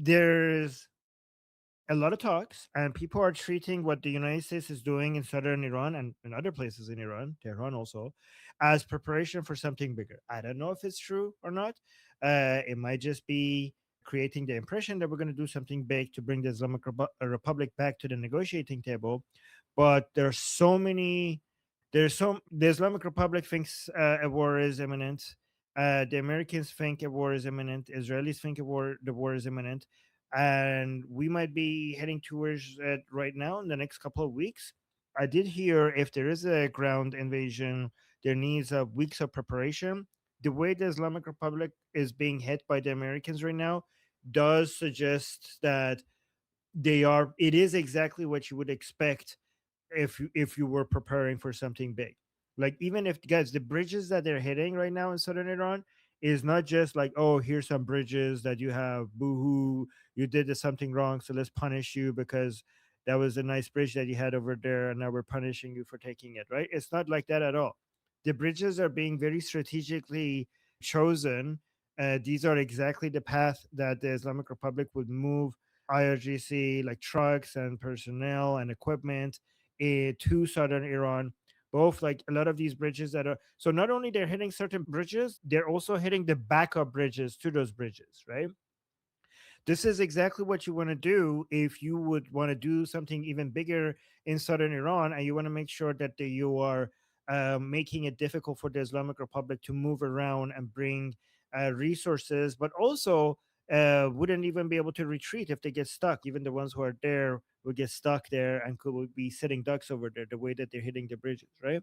there's a lot of talks, and people are treating what the United States is doing in southern Iran and in other places in Iran, Tehran also, as preparation for something bigger. I don't know if it's true or not. It might just be creating the impression that we're going to do something big to bring the Republic back to the negotiating table. But there's so many. The Islamic Republic thinks a war is imminent. The Americans think a war is imminent. Israelis think the war is imminent, and we might be heading towards it right now in the next couple of weeks. I did hear if there is a ground invasion, there needs weeks of preparation. The way the Islamic Republic is being hit by the Americans right now does suggest that it is exactly what you would expect if you were preparing for something big. Like, even if, guys, the bridges that they're hitting right now in southern Iran is not just like, oh, here's some bridges that you have, boohoo, you did something wrong, so let's punish you because that was a nice bridge that you had over there and now we're punishing you for taking it, right? It's not like that at all. The bridges are being very strategically chosen. These are exactly the path that the Islamic Republic would move IRGC, like trucks and personnel and equipment, to southern Iran. Both, like, a lot of these bridges that are, so not only they're hitting certain bridges, they're also hitting the backup bridges to those bridges, right? This is exactly what you want to do if you would want to do something even bigger in southern Iran, and you want to make sure that you are making it difficult for the Islamic Republic to move around and bring resources, but also wouldn't even be able to retreat if they get stuck. Even the ones who are there would get stuck there and could be sitting ducks over there the way that they're hitting the bridges, right?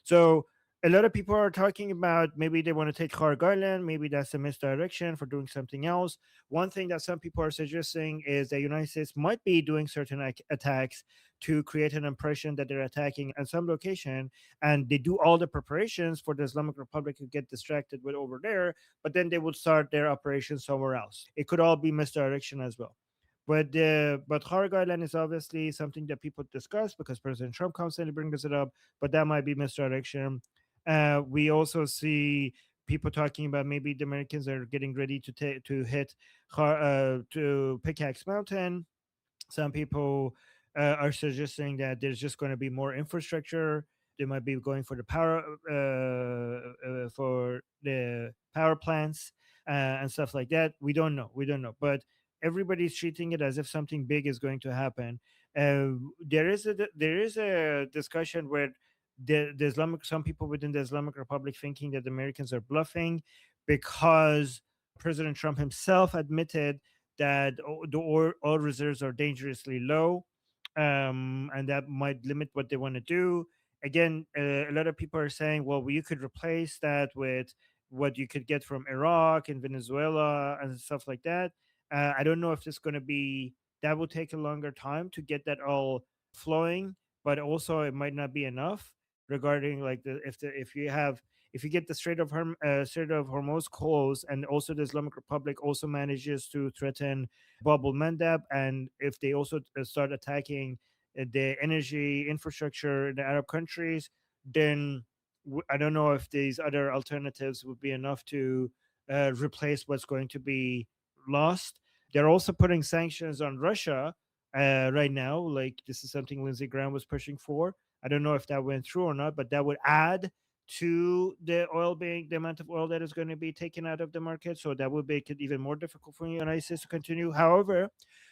So a lot of people are talking about maybe they want to take Kharg Island, maybe that's a misdirection for doing something else. One thing that some people are suggesting is the United States might be doing certain attacks to create an impression that they're attacking at some location, and they do all the preparations for the Islamic Republic to get distracted with over there, but then they would start their operations somewhere else. It could all be misdirection as well. But Kharg Island is obviously something that people discuss because President Trump constantly brings it up, but that might be misdirection. We also see people talking about maybe the Americans are getting ready to hit to Pickaxe Mountain. Some people are suggesting that there's just going to be more infrastructure. They might be going for the power plants and stuff like that. We don't know. We don't know. But everybody's treating it as if something big is going to happen. There is a discussion where the Islamic some people within the Islamic Republic thinking that the Americans are bluffing because President Trump himself admitted that the oil reserves are dangerously low, and that might limit what they want to do. Again, a lot of people are saying, well, you could replace that with what you could get from Iraq and Venezuela and stuff like that. I don't know if it's going to be that will take a longer time to get that all flowing, but also it might not be enough regarding like if you get the Strait of Hormuz closed, and also the Islamic Republic also manages to threaten Bab el-Mandeb, and if they also start attacking the energy infrastructure in the Arab countries, then I don't know if these other alternatives would be enough to replace what's going to be lost. They're also putting sanctions on Russia right now. Like, this is something Lindsey Graham was pushing for. I don't know if that went through or not, but that would add to the amount of oil that is going to be taken out of the market. So that would make it even more difficult for the United States to continue. However,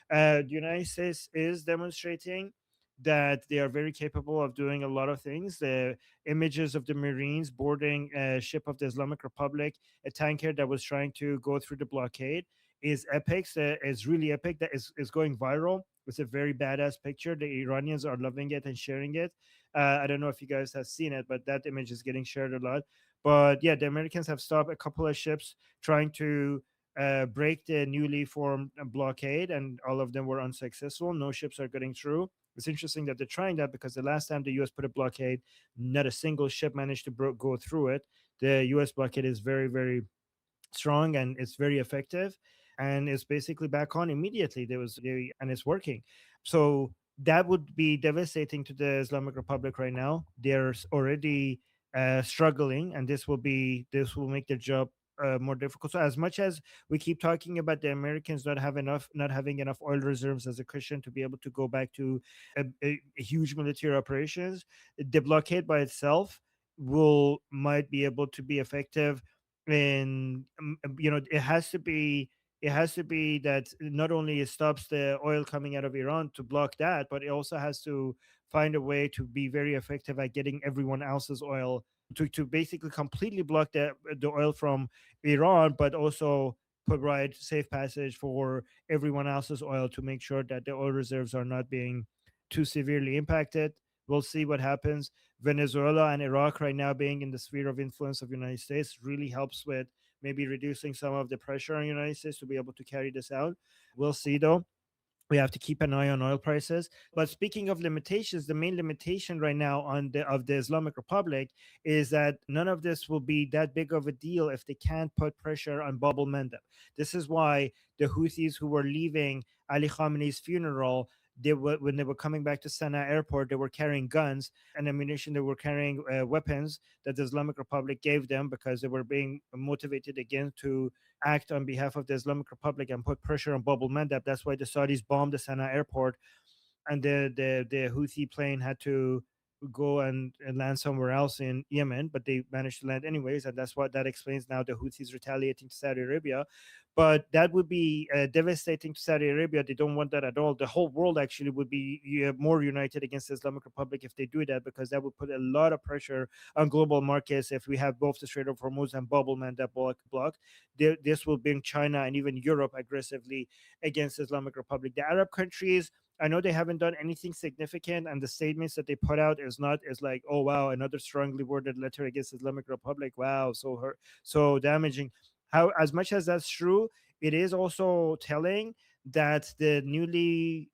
the United States is demonstrating that they are very capable of doing a lot of things. The images of the Marines boarding a ship of the Islamic Republic, a tanker that was trying to go through the blockade, is epic. It's really epic. That is going viral. It's a very badass picture. The Iranians are loving it and sharing it. I don't know if you guys have seen it, but that image is getting shared a lot. But yeah, the Americans have stopped a couple of ships trying to break the newly formed blockade, and all of them were unsuccessful. No ships are getting through. It's interesting that they're trying that because the last time the U.S. put a blockade, not a single ship managed to go through it. The U.S. blockade is very, very strong and it's very effective, and it's basically back on immediately. And it's working. So that would be devastating to the Islamic Republic right now. They're already struggling, and this will make their job more difficult. So as much as we keep talking about the Americans not having enough oil reserves as a cushion to be able to go back to a huge military operations, the blockade by itself will might be able to be effective. And it has to be, that not only it stops the oil coming out of Iran to block that, but it also has to find a way to be very effective at getting everyone else's oil, to basically completely block the oil from Iran, but also provide safe passage for everyone else's oil to make sure that the oil reserves are not being too severely impacted. We'll see what happens. Venezuela and Iraq right now being in the sphere of influence of the United States really helps with maybe reducing some of the pressure on the United States to be able to carry this out. We'll see though. We have to keep an eye on oil prices. But speaking of limitations, the main limitation right now on the Islamic Republic is that none of this will be that big of a deal if they can't put pressure on Bab el-Mandeb. This is why the Houthis who were leaving Ali Khamenei's funeral, when they were coming back to Sana'a airport, they were carrying guns and ammunition. They were carrying weapons that the Islamic Republic gave them because they were being motivated again to act on behalf of the Islamic Republic and put pressure on Bab el-Mandeb. That's why the Saudis bombed the Sana'a airport, and the Houthi plane had to go and land somewhere else in Yemen, but they managed to land anyways, and that's what that explains now the Houthis retaliating to Saudi Arabia. But that would be devastating to Saudi Arabia. They don't want that at all. The whole world actually would be more united against the Islamic Republic if they do that, because that would put a lot of pressure on global markets. If we have both the Strait of Hormuz and Bab el-Mandeb blocked, this will bring China and even Europe aggressively against the Islamic Republic. The Arab countries, I know they haven't done anything significant, and the statements that they put out is like, oh wow, another strongly worded letter against Islamic Republic. Wow, so damaging. How, as much as that's true, it is also telling that the newly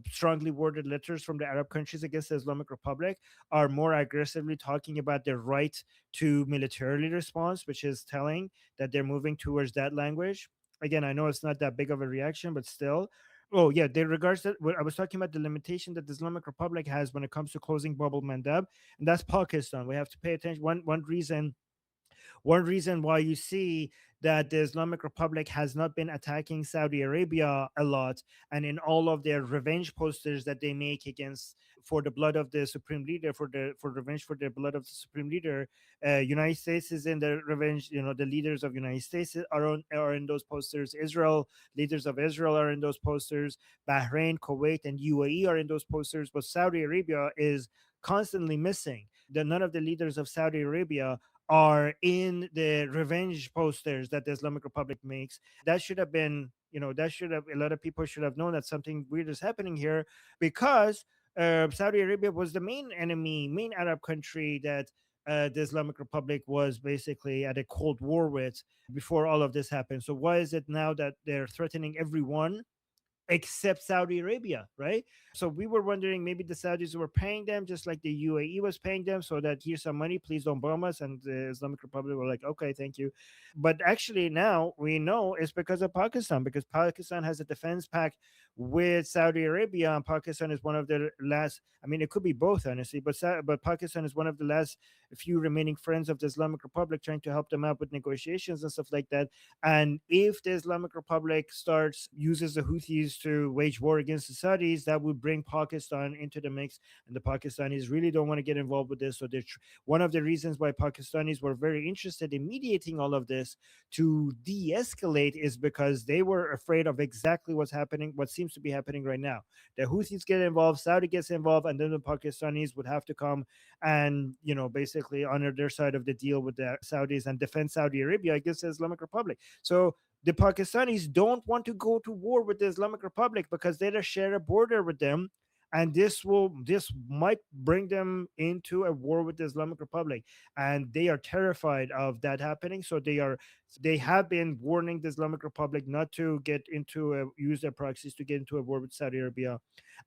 strongly worded letters from the Arab countries against the Islamic Republic are more aggressively talking about their right to militarily response, which is telling that they're moving towards that language. Again, I know it's not that big of a reaction, but still. Oh yeah, they regards that. I was talking about the limitation that the Islamic Republic has when it comes to closing Bab el-Mandeb, and that's Pakistan. We have to pay attention. One reason why you see that the Islamic Republic has not been attacking Saudi Arabia a lot, and in all of their revenge posters that they make against for the blood of the supreme leader, for revenge for the blood of the supreme leader, United States is in the revenge. The leaders of United States are in those posters. Israel, leaders of Israel are in those posters. Bahrain, Kuwait, and UAE are in those posters, but Saudi Arabia is constantly missing. None of the leaders of Saudi Arabia are in the revenge posters that the Islamic Republic makes. That should have been, a lot of people should have known that something weird is happening here, because Saudi Arabia was the main enemy, main Arab country that the Islamic Republic was basically at a cold war with before all of this happened. So why is it now that they're threatening everyone except Saudi Arabia, right? So we were wondering, maybe the Saudis were paying them just like the UAE was paying them, so that here's some money, please don't bomb us. And the Islamic Republic were like, okay, thank you. But actually, now we know it's because of Pakistan, because Pakistan has a defense pact with Saudi Arabia, and Pakistan is one of the last. I mean, it could be both, honestly, but Pakistan is one of the last few remaining friends of the Islamic Republic, trying to help them out with negotiations and stuff like that. And if the Islamic Republic uses the Houthis to wage war against the Saudis, that would bring Pakistan into the mix. And the Pakistanis really don't want to get involved with this. So one of the reasons why Pakistanis were very interested in mediating all of this to de-escalate is because they were afraid of exactly what seems to be happening right now. The Houthis get involved, Saudi gets involved, and then the Pakistanis would have to come and basically honor their side of the deal with the Saudis and defend Saudi Arabia against the Islamic Republic. So the Pakistanis don't want to go to war with the Islamic Republic because they share a border with them, and this might bring them into a war with the Islamic Republic, and they are terrified of that happening. So they have been warning the Islamic Republic not to use their proxies to get into a war with Saudi Arabia,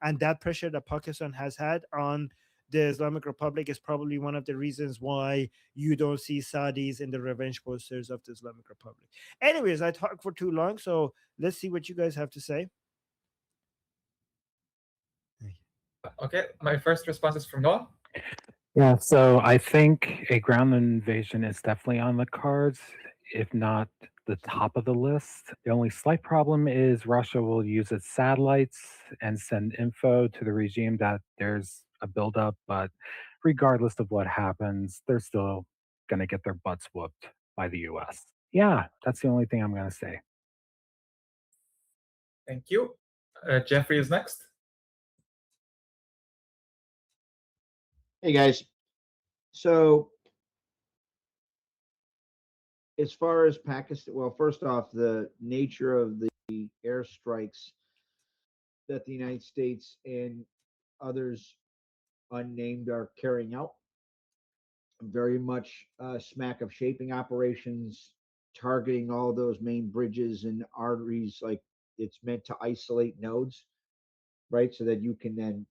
and that pressure that Pakistan has had on the Islamic Republic is probably one of the reasons why you don't see Saudis in the revenge posters of the Islamic Republic. Anyways, I talked for too long, so let's see what you guys have to say. Okay, my first response is from Noah. Yeah, so I think a ground invasion is definitely on the cards if not the top of the list. The only slight problem is Russia will use its satellites and send info to the regime that there's a buildup, but regardless of what happens, they're still going to get their butts whooped by the US. Yeah, that's the only thing I'm going to say. Thank you. Jeffrey is next. Hey guys. So as far as Pakistan, well, first off, the nature of the airstrikes that the United States and others unnamed are carrying out, very much smack of shaping operations, targeting all those main bridges and arteries. Like it's meant to isolate nodes, right? So that you can then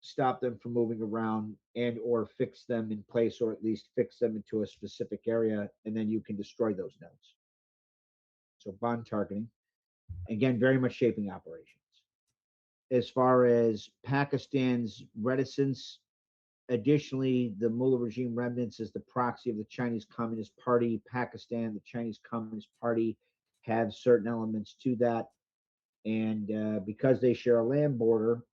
stop them from moving around and or fix them in place, or at least fix them into a specific area, and then you can destroy those nodes. So bond targeting, again, very much shaping operations. As far as Pakistan's reticence, additionally, the Mullah regime remnants is the proxy of the Chinese Communist Party. Pakistan, the Chinese Communist Party, have certain elements to that. And because they share a land border,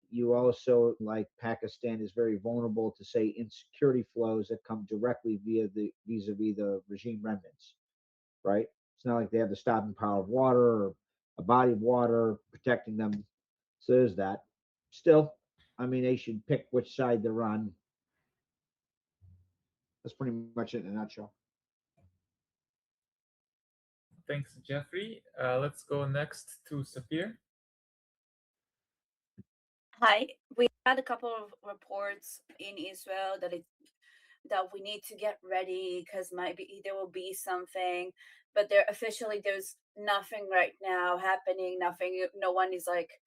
you also, like Pakistan, is very vulnerable to, say, insecurity flows that come directly via the vis-a-vis the regime remnants, right? It's not like they have the stopping power of water or a body of water protecting them. So there's that. Still, I mean, they should pick which side they're on. That's pretty much it in a nutshell. Thanks, Jeffrey. Let's go next to Sapir. Hi, we had a couple of reports in Israel that we need to get ready because maybe there will be something, but there's nothing right now happening. Nothing. No one is like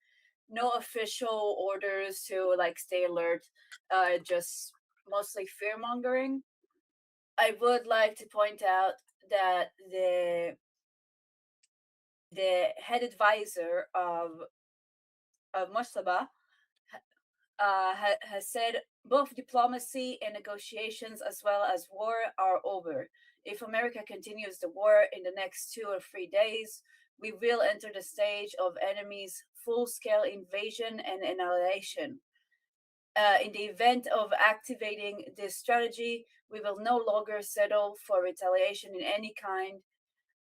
no official orders to like stay alert. Just mostly fear mongering. I would like to point out that the head advisor of Mossadegh has said both diplomacy and negotiations as well as war are over. If America continues the war in the next 2 or 3 days, we will enter the stage of enemy's full-scale invasion and annihilation. In the event of activating this strategy, we will no longer settle for retaliation in any kind,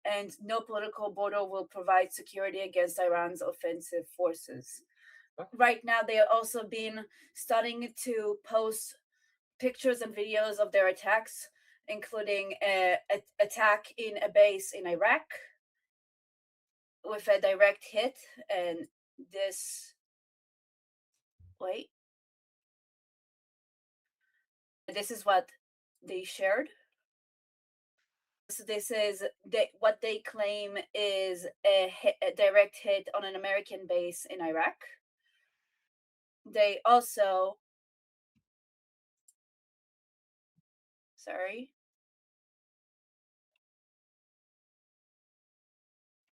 and no political border will provide security against Iran's offensive forces. Right now, they are also been starting to post pictures and videos of their attacks, including an attack in a base in Iraq with a direct hit. And this, wait, this is what they shared. So this is what they claim is a direct hit on an American base in Iraq. They also,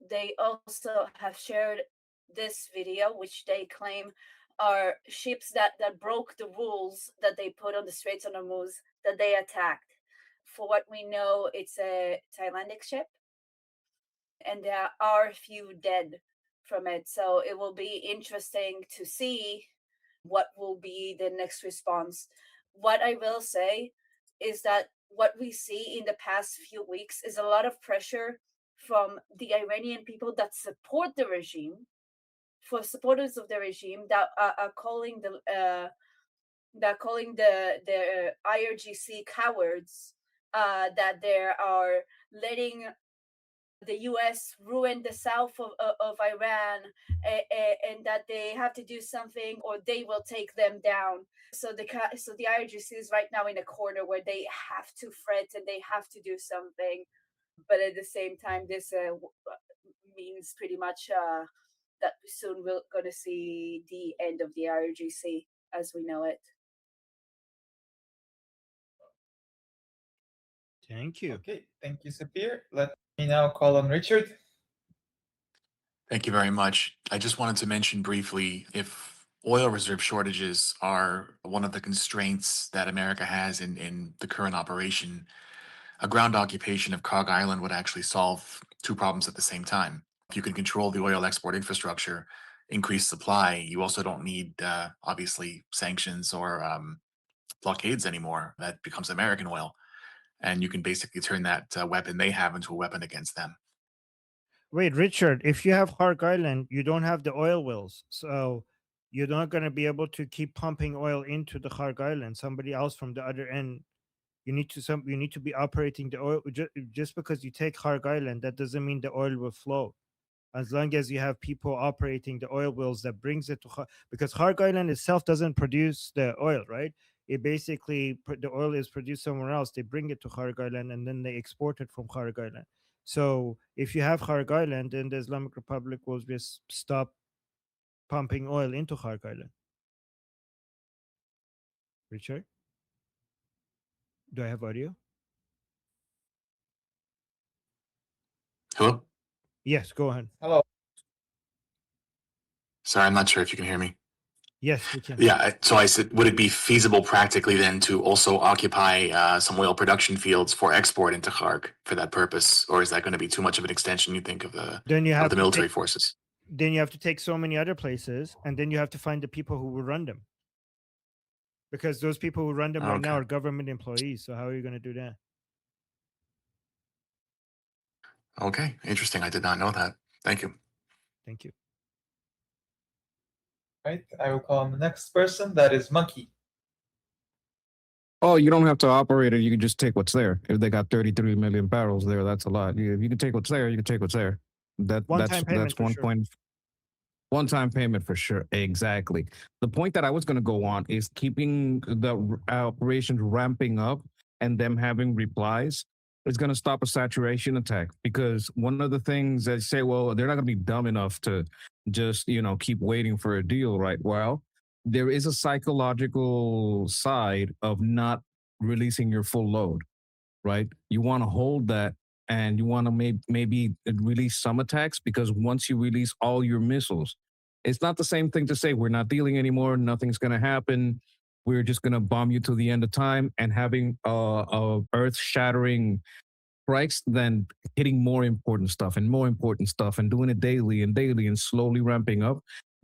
they also have shared this video, which they claim are ships that broke the rules that they put on the Straits of Hormuz that they attacked. For what we know, it's a Thailandic ship, and there are a few dead from it. So it will be interesting to see what will be the next response. What I will say is that what we see in the past few weeks is a lot of pressure from the Iranian people that support the regime, for supporters of the regime that are calling the IRGC cowards, that they are letting the U.S. ruin the south of Iran, and that they have to do something or they will take them down. So the IRGC is right now in a corner where they have to fret and they have to do something, but at the same time, this means pretty much that soon we're going to see the end of the IRGC as we know it. Thank you. Okay, thank you, Sapir. Let me now call on Richard. Thank you very much. I just wanted to mention briefly, if oil reserve shortages are one of the constraints that America has in the current operation, a ground occupation of Kharg Island would actually solve two problems at the same time. If you can control the oil export infrastructure, increase supply, you also don't need, obviously, sanctions or blockades anymore. That becomes American oil. And you can basically turn that weapon they have into a weapon against them. Wait, Richard, if you have Hark Island, you don't have the oil wells. So you're not going to be able to keep pumping oil into the Hark Island. Somebody else from the other end, you need to be operating the oil. Just because you take Hark Island, that doesn't mean the oil will flow. As long as you have people operating the oil wells that brings it to because Hark Island itself doesn't produce the oil, right? It basically the oil is produced somewhere else. They bring it to Hark Island and then they export it from Hark Island. So if you have Hark Island, then the Islamic Republic will just stop pumping oil into Hark Island. Richard, do I have audio? Hello? Yes, go ahead. Hello. Sorry, I'm not sure if you can hear me. Yes, we can. Yeah, so I said, would it be feasible practically then to also occupy some oil production fields for export into Kharg for that purpose, or is that going to be too much of an extension? You think of the Then you have military forces? Then you have to take so many other places, and then you have to find the people who will run them, because those people who run them right now Okay. are government employees. So how are you going to do that? Okay, interesting. I did not know that. Thank you. Thank you. Right. I will call on the next person. That is Monkey. Oh, you don't have to operate it. You can just take what's there. If they got 33 million barrels there, that's a lot. If you can take what's there, you can take what's there. One-time payment That's for one sure. point. One-time payment for sure. Exactly. The point that I was going to go on is keeping the operations ramping up and them having replies is going to stop a saturation attack. Because one of the things they say, well, they're not going to be dumb enough to just keep waiting for a deal, right? Well, there is a psychological side of not releasing your full load, right? You want to hold that and you want to maybe release some attacks, because once you release all your missiles, it's not the same thing to say we're not dealing anymore, nothing's going to happen, we're just going to bomb you to the end of time, and having a earth-shattering strikes than hitting more important stuff and more important stuff and doing it daily and slowly ramping up.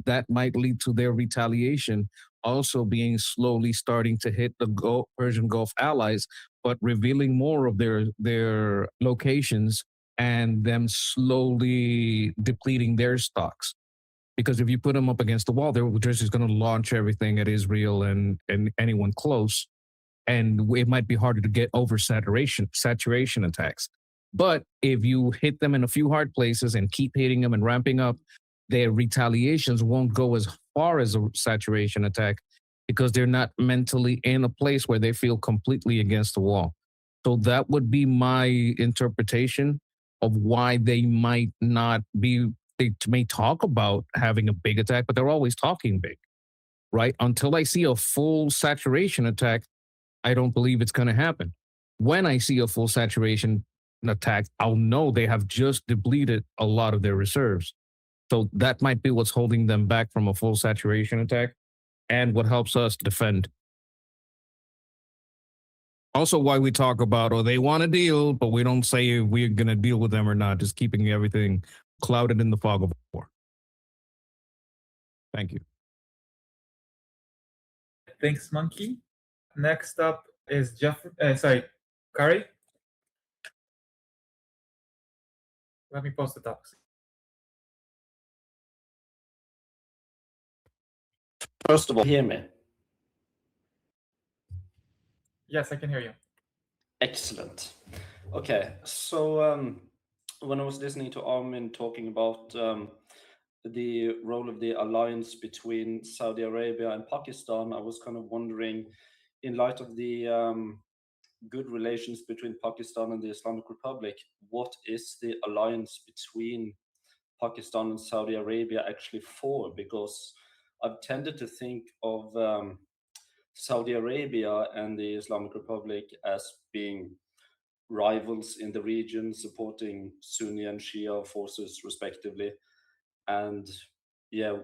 That might lead to their retaliation also being slowly starting to hit the Persian Gulf allies, but revealing more of their locations and them slowly depleting their stocks. Because if you put them up against the wall, they're just going to launch everything at Israel and anyone close, and it might be harder to get over saturation attacks. But if you hit them in a few hard places and keep hitting them and ramping up, their retaliations won't go as far as a saturation attack, because they're not mentally in a place where they feel completely against the wall. So that would be my interpretation of why they might not be, they may talk about having a big attack, but they're always talking big, right? Until I see a full saturation attack, I don't believe it's going to happen. When I see a full saturation attack, I'll know they have just depleted a lot of their reserves. So that might be what's holding them back from a full saturation attack and what helps us defend. Also, why we talk about, oh, they want a deal, but we don't say if we're going to deal with them or not, just keeping everything clouded in the fog of war. Thank you. Thanks, Monkey. Next up is Kari. Let me post the topics. First of all, hear me. Yes, I can hear you. Excellent. Okay, so when I was listening to Armin talking about the role of the alliance between Saudi Arabia and Pakistan, I was kind of wondering, in light of the good relations between Pakistan and the Islamic Republic, what is the alliance between Pakistan and Saudi Arabia actually for? Because I've tended to think of Saudi Arabia and the Islamic Republic as being rivals in the region, supporting Sunni and Shia forces respectively. And yeah,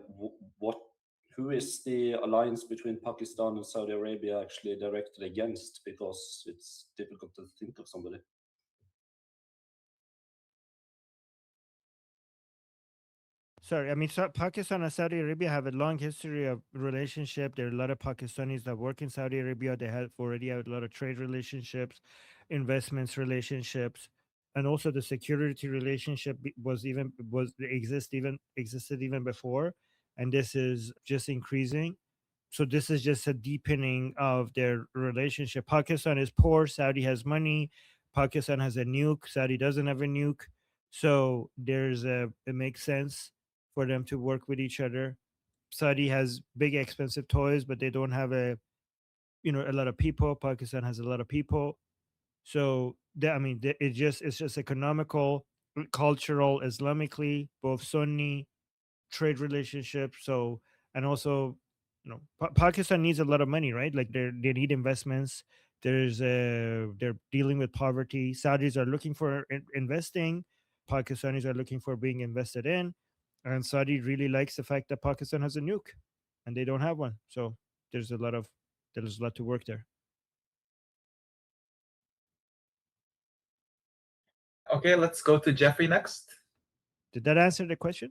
who is the alliance between Pakistan and Saudi Arabia actually directed against? Because it's difficult to think of somebody. Sorry, I mean, Pakistan and Saudi Arabia have a long history of relationship. There are a lot of Pakistanis that work in Saudi Arabia. They have already had a lot of trade relationships, investments relationships, and also the security relationship existed even before, and this is just increasing. So this is just a deepening of their relationship. Pakistan is poor, Saudi has money. Pakistan has a nuke, Saudi doesn't have a nuke. So it makes sense for them to work with each other. Saudi has big expensive toys, but they don't have a lot of people. Pakistan has a lot of people. So it's just economical, cultural, Islamically, both Sunni trade relationship. So, and also, Pakistan needs a lot of money, right? Like they need investments. They're dealing with poverty. Saudis are looking for investing. Pakistanis are looking for being invested in, and Saudi really likes the fact that Pakistan has a nuke, and they don't have one. So there's a lot of there's a lot to work there. Okay, let's go to Jeffrey next. Did that answer the question?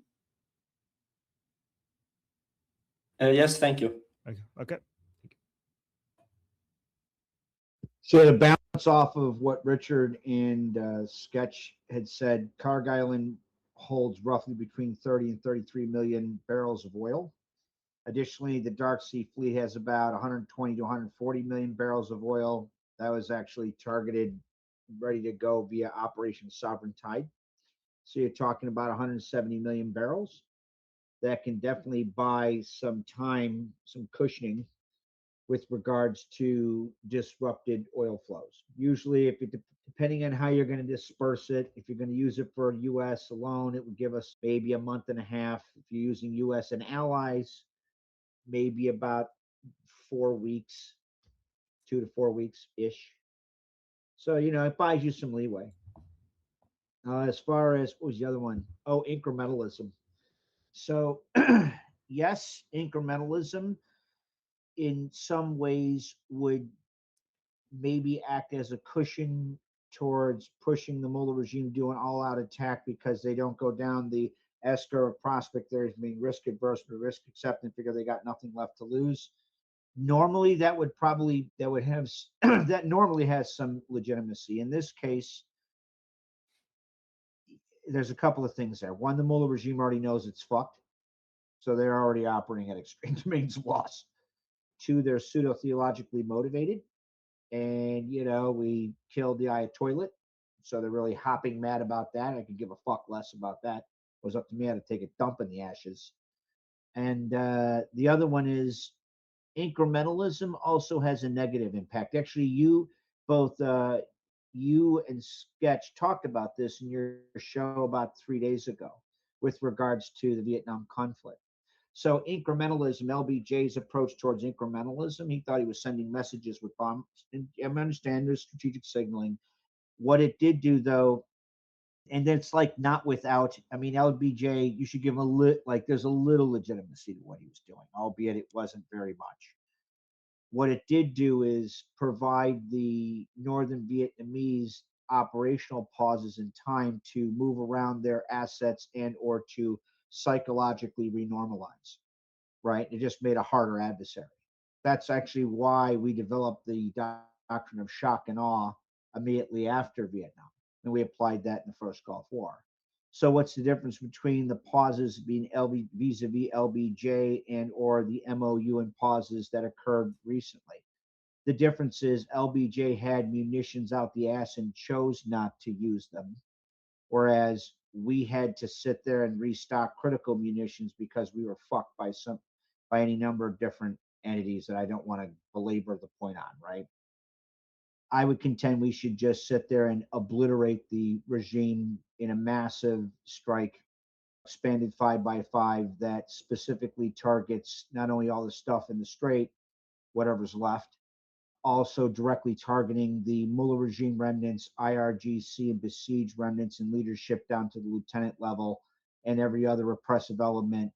Yes, thank you. Okay. Okay. So to bounce off of what Richard and Sketch had said, Karg Island holds roughly between 30 and 33 million barrels of oil. Additionally, the Dark Sea Fleet has about 120 to 140 million barrels of oil. That was actually targeted, ready to go via Operation Sovereign Tide. So you're talking about 170 million barrels. That can definitely buy some time, some cushioning with regards to disrupted oil flows. Usually, depending on how you're going to disperse it, if you're going to use it for U.S. alone, it would give us maybe a month and a half. If you're using U.S. and allies, maybe about 4 weeks, 2 to 4 weeks ish. So it buys you some leeway. As far as what was the other one? Oh, incrementalism. So yes, incrementalism in some ways would maybe act as a cushion towards pushing the Mullah regime to do an all-out attack because they don't go down the esker of prospect there as being risk adverse or risk acceptant, figure they got nothing left to lose. Normally, that would have that normally has some legitimacy. In this case, there's a couple of things there. One, the Mullah regime already knows it's fucked, so they're already operating at extreme domains of loss. Two, they're pseudo-theologically motivated. And, we killed the Ayatollah. So they're really hopping mad about that. I could give a fuck less about that. It was up to me. I had to take a dump in the ashes. And the other one is incrementalism also has a negative impact. Actually, you and Sketch talked about this in your show about 3 days ago with regards to the Vietnam conflict. So incrementalism, LBJ's approach towards incrementalism, he thought he was sending messages with bombs. And I understand there's strategic signaling. What it did do, though, and it's like not without, I mean, LBJ, you should give him there's a little legitimacy to what he was doing, albeit it wasn't very much. What it did do is provide the Northern Vietnamese operational pauses in time to move around their assets and or to psychologically renormalize, right? It just made a harder adversary. That's actually why we developed the doctrine of shock and awe immediately after Vietnam. And we applied that in the first Gulf War. So what's the difference between the pauses being vis-a-vis LBJ and or the MOU and pauses that occurred recently? The difference is LBJ had munitions out the ass and chose not to use them, whereas we had to sit there and restock critical munitions because we were fucked by any number of different entities that I don't want to belabor the point on, right? I would contend we should just sit there and obliterate the regime in a massive strike, expanded 5x5 that specifically targets not only all the stuff in the strait, whatever's left, also directly targeting the Mullah regime remnants, IRGC and besieged remnants and leadership down to the lieutenant level, and every other repressive element,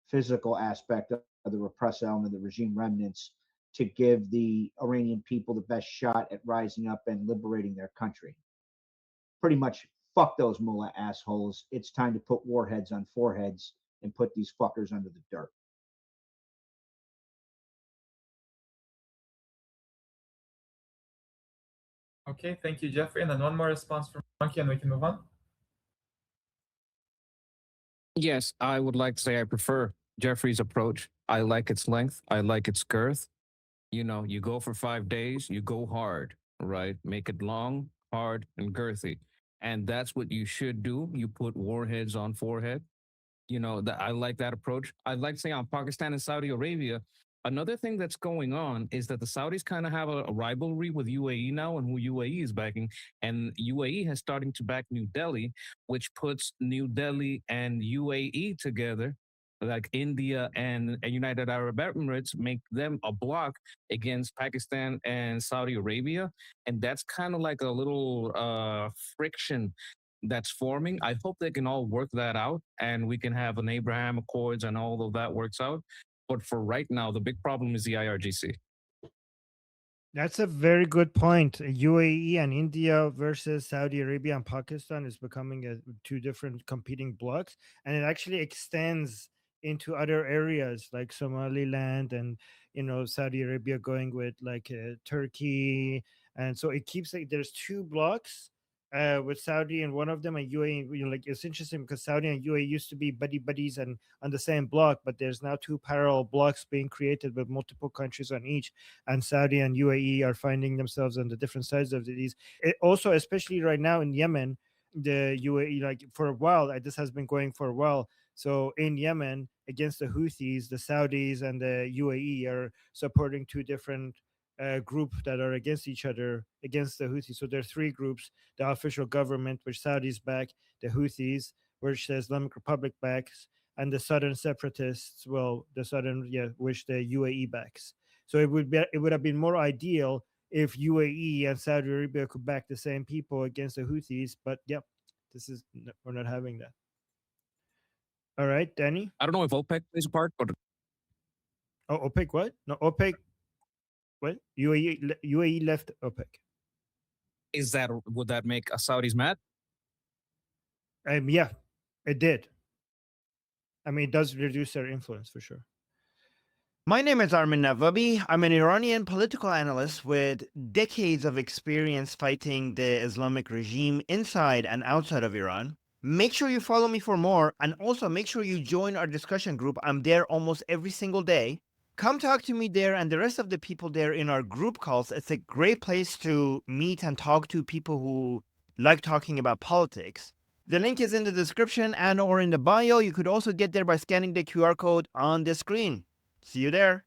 physical aspect of the repressive element of the regime remnants, to give the Iranian people the best shot at rising up and liberating their country. Pretty much fuck those mullah assholes. It's time to put warheads on foreheads and put these fuckers under the dirt. Okay, thank you, Jeffrey. And then one more response from Monkey, and we can move on. Yes, I would like to say I prefer Jeffrey's approach. I like its length. I like its girth. You know, you go for 5 days, you go hard, right? Make it long, hard, and girthy. And that's what you should do. You put warheads on forehead. You know, that I like that approach. I'd like to say on Pakistan and Saudi Arabia, another thing that's going on is that the Saudis kind of have a rivalry with UAE now and who UAE is backing. And UAE has starting to back New Delhi, which puts New Delhi and UAE together, like India and United Arab Emirates, make them a block against Pakistan and Saudi Arabia. And that's kind of like a little friction that's forming. I hope they can all work that out and we can have an Abraham Accords and all of that works out. But for right now, the big problem is the IRGC. That's a very good point. UAE and India versus Saudi Arabia and Pakistan is becoming two different competing blocks, and it actually extends into other areas like Somaliland and Saudi Arabia going with like Turkey, and so it keeps like there's two blocks with Saudi and one of them and UAE. Like it's interesting because Saudi and UAE used to be buddies and on the same block, but there's now two parallel blocks being created with multiple countries on each, and Saudi and UAE are finding themselves on the different sides of these. It also, especially right now in Yemen, the UAE, like for a while, this has been going for a while. So in Yemen, against the Houthis, the Saudis and the UAE are supporting two different groups that are against each other, against the Houthis. So there are three groups: the official government, which Saudis back, the Houthis, which the Islamic Republic backs, and the southern separatists, which the UAE backs. So it would have been more ideal if UAE and Saudi Arabia could back the same people against the Houthis, but yep, we're not having that. All right, Danny. I don't know if OPEC plays a part, but Oh, OPEC what? No, OPEC. What? UAE left OPEC. would that make Saudis mad? Yeah, it did. I mean, it does reduce their influence for sure. My name is Armin Navabi. I'm an Iranian political analyst with decades of experience fighting the Islamic regime inside and outside of Iran. Make sure you follow me for more, and also make sure you join our discussion group. I'm there almost every single day. Come talk to me there and the rest of the people there in our group calls. It's a great place to meet and talk to people who like talking about politics. The link is in the description and or in the bio. You could also get there by scanning the QR code on the screen. See you there.